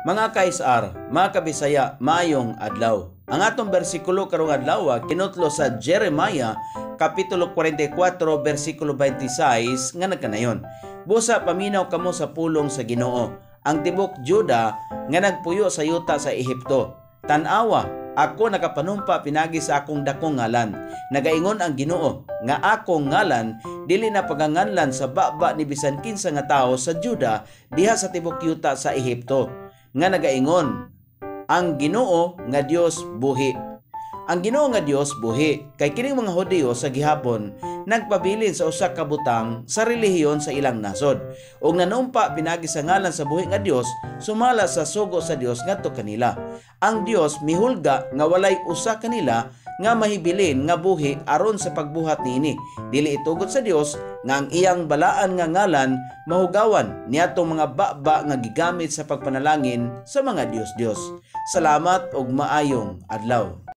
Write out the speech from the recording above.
Mga ka-SR, mga kabisaya, maayong adlaw. Ang atong bersikulo karong adlaw kinutlo sa Jeremiah kapitulo 44 bersikulo 26 nga nagkanayon. Busa paminaw kamo sa pulong sa Ginoo, ang tibok Juda nga nagpuyo sa yuta sa Ehipto. Tan-awa, ako nakapanumpa pinagi sa akong dakong ngalan. Nagaingon ang Ginoo nga akong ngalan dili na paganganlan sa baba ni bisan kinsa nga tawo sa Juda diha sa tibok yuta sa Ehipto. Nga nagaingon ang Ginoo nga Dios buhi. Ang Ginoo nga Dios buhi kay kining mga Hudiyo sa gihapon nagpabilin sa usa ka butang sa relihiyon sa ilang nasod ug nanumpa pinagi sa ngalan sa buhi nga Dios sumala sa sugo sa Dios ngadto kanila. Ang Dios mihulga nga walay usa kanila nga mahibilin nga buhi aron sa pagbuhat niini. Dili itugot sa Dios nga ang iyang balaan nga ngalan mahugawan niadtong mga baba nga gigamit sa pagpanalangin sa mga Dios-Dios. Salamat ug maayong adlaw.